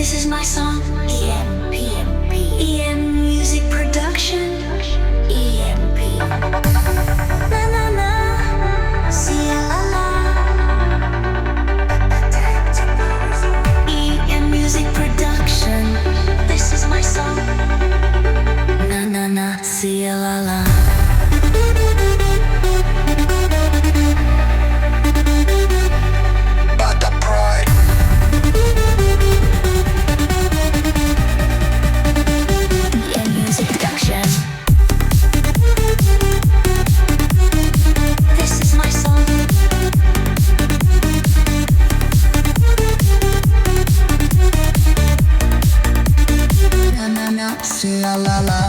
This is my song. EM music production. EMP. Na na na. See la la. EM music production. This is my song. Na na na. See la la. See la la.